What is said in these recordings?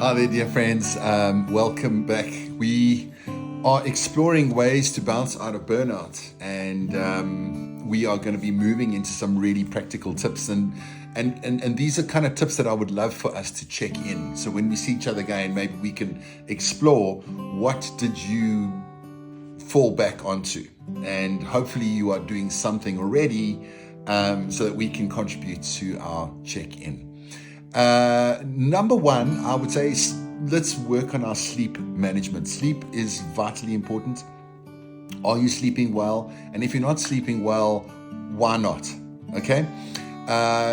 Hi there, dear friends. Welcome back. We are exploring ways to bounce out of burnout, and we are going to be moving into some really practical tips. And these are kind of tips that I would love for us to check in. So when we see each other again, maybe we can explore what did you fall back onto, and hopefully you are doing something already, so that we can contribute to our check-in. Number one, I would say, is let's work on our sleep management. Sleep is vitally important. Are you sleeping well? And if you're not sleeping well, why not? Okay.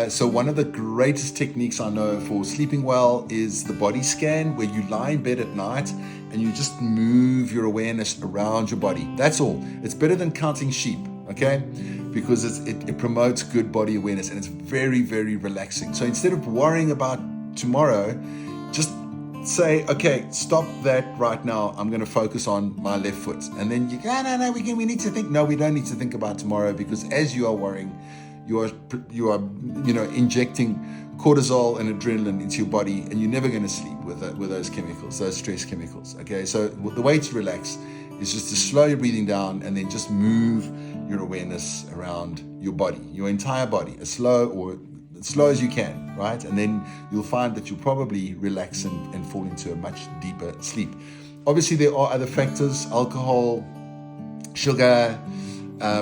So one of the greatest techniques I know for sleeping well is the body scan, where you lie in bed at night and you just move your awareness around your body. That's all. It's better than counting sheep, okay? Because it promotes good body awareness, and it's very, very relaxing. So instead of worrying about tomorrow, just say, okay, stop that right now. I'm going to focus on my left foot. And then you go, no, we need to think. No, we don't need to think about tomorrow, because as you are worrying, you are injecting cortisol and adrenaline into your body, and you're never going to sleep with those chemicals, those stress chemicals. Okay, so the way to relax is just to slow your breathing down, and then just move your awareness around your body, your entire body, as slow as you can, right? And then you'll find that you'll probably relax and fall into a much deeper sleep. Obviously, there are other factors: alcohol, sugar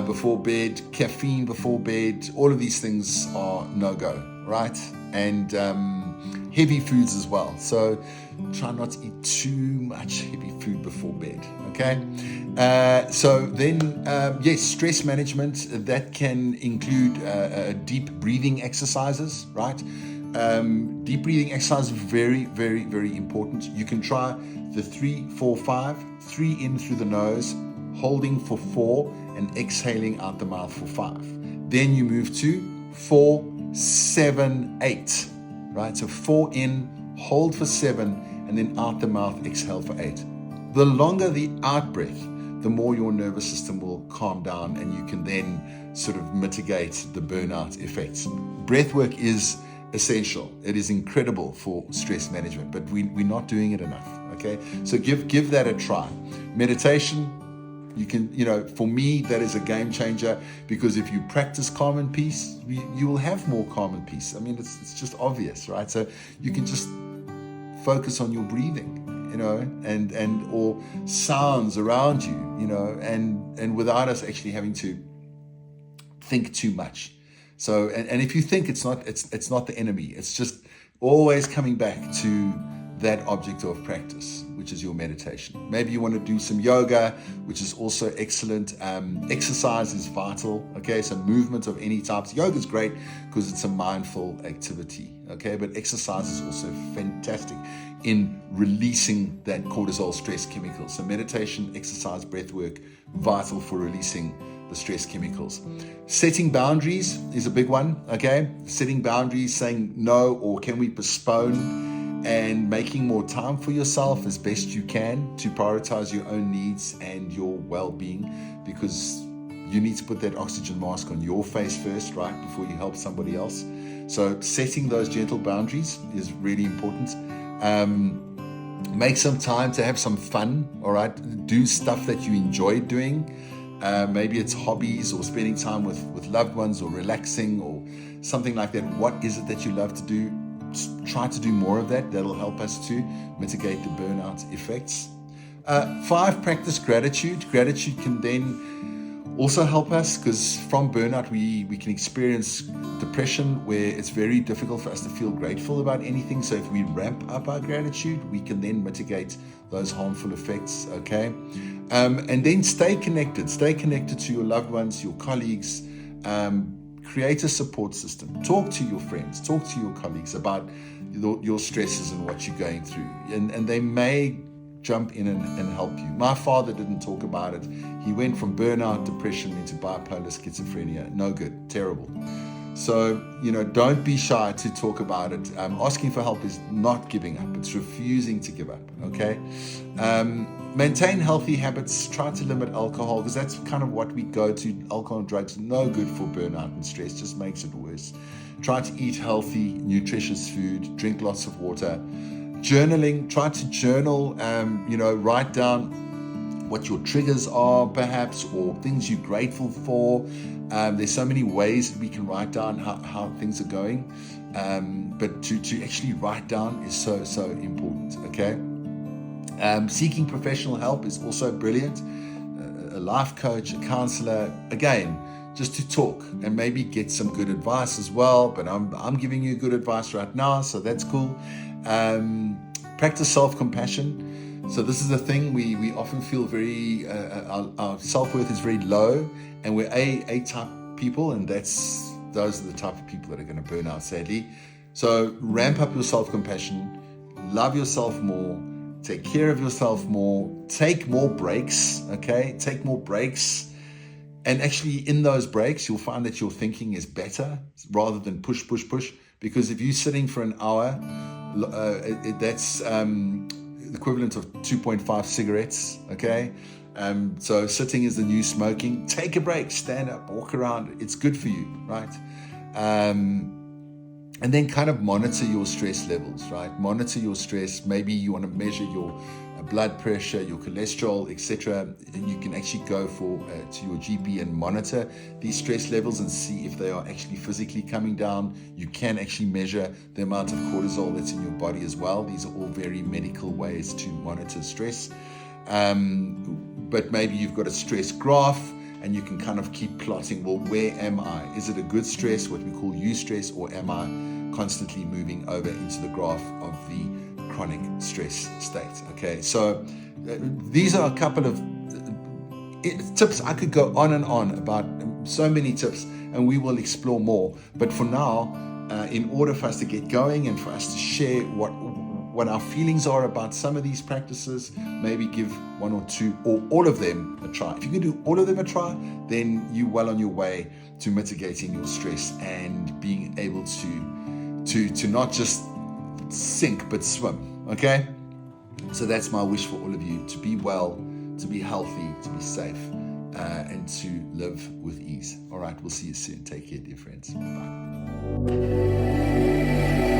before bed, caffeine before bed. All of these things are no-go, right? And heavy foods as well. So try not to eat too much heavy food before bed, okay? So then, yes, stress management, that can include deep breathing exercises, right? Deep breathing exercise is very, very, very important. You can try the 3-4-5, 3 in through the nose, holding for 4, and exhaling out the mouth for 5. Then you move to 4-7-8, right? So 4 in, hold for 7, and then out the mouth, exhale for 8. The longer the out breath, the more your nervous system will calm down, and you can then sort of mitigate the burnout effects. Breath work is essential. It is incredible for stress management, but we're not doing it enough, okay? So give that a try. Meditation, you can, for me, that is a game changer, because if you practice calm and peace, you will have more calm and peace. I mean, it's just obvious, right? So you can just focus on your breathing, and or sounds around you, and without us actually having to think too much. So, and if you think, it's not the enemy. It's just always coming back to that object of practice, which is your meditation. Maybe you want to do some yoga, which is also excellent. Exercise is vital, okay? So movement of any types. Yoga is great because it's a mindful activity, okay? But exercise is also fantastic in releasing that cortisol stress chemical. So meditation, exercise, breath work, vital for releasing the stress chemicals. Setting boundaries is a big one, okay? Setting boundaries, saying no, or can we postpone, and making more time for yourself as best you can to prioritize your own needs and your well-being, because you need to put that oxygen mask on your face first, right, before you help somebody else. So setting those gentle boundaries is really important. Make some time to have some fun, all right? Do stuff that you enjoy doing. Maybe it's hobbies, or spending time with loved ones, or relaxing, or something like that. What is it that you love to do? Try to do more of that. That'll help us to mitigate the burnout effects. 5, practice gratitude. Gratitude can then also help us, because from burnout we can experience depression, where it's very difficult for us to feel grateful about anything. So if we ramp up our gratitude, we can then mitigate those harmful effects, okay? And then stay connected to your loved ones, your colleagues. Create a support system. Talk to your friends, talk to your colleagues about your stresses and what you're going through. And they may jump in and help you. My father didn't talk about it. He went from burnout, depression into bipolar schizophrenia. No good, terrible. So, don't be shy to talk about it. Asking for help is not giving up. It's refusing to give up, okay? Maintain healthy habits. Try to limit alcohol, because that's kind of what we go to. Alcohol and drugs, no good for burnout and stress, just makes it worse. Try to eat healthy, nutritious food. Drink lots of water. Journaling, try to journal, write down what your triggers are perhaps, or things you're grateful for. There's so many ways that we can write down how things are going, but to actually write down is so important, okay? Seeking professional help is also brilliant. A life coach, a counselor, again, just to talk and maybe get some good advice as well. But I'm giving you good advice right now, so that's cool. Practice self-compassion. So this is the thing, we often feel very, our self-worth is very low, and we're A-type people, and those are the type of people that are going to burn out, sadly. So ramp up your self-compassion, love yourself more, take care of yourself more, take more breaks, okay? Take more breaks. And actually in those breaks, you'll find that your thinking is better rather than push. Because if you're sitting for an hour, that's the equivalent of 2.5 cigarettes, okay? So sitting is the new smoking. Take a break, stand up, walk around. It's good for you, right? And then kind of monitor your stress levels, right? Monitor your stress. Maybe you want to measure your blood pressure, your cholesterol, etc. And you can actually go to your GP and monitor these stress levels and see if they are actually physically coming down. You can actually measure the amount of cortisol that's in your body as well. These are all very medical ways to monitor stress. But maybe you've got a stress graph, and you can kind of keep plotting, well, where am I? Is it a good stress, what we call eustress, or am I constantly moving over into the graph of the chronic stress state? Okay, so these are a couple of tips. I could go on and on about so many tips, and we will explore more. But for now, in order for us to get going and for us to share what our feelings are about some of these practices, maybe give one or two or all of them a try. If you can do all of them a try, then you're well on your way to mitigating your stress and being able to not just sink but swim, okay? So that's my wish for all of you, to be well, to be healthy, to be safe, and to live with ease. All right, we'll see you soon. Take care, dear friends. Bye.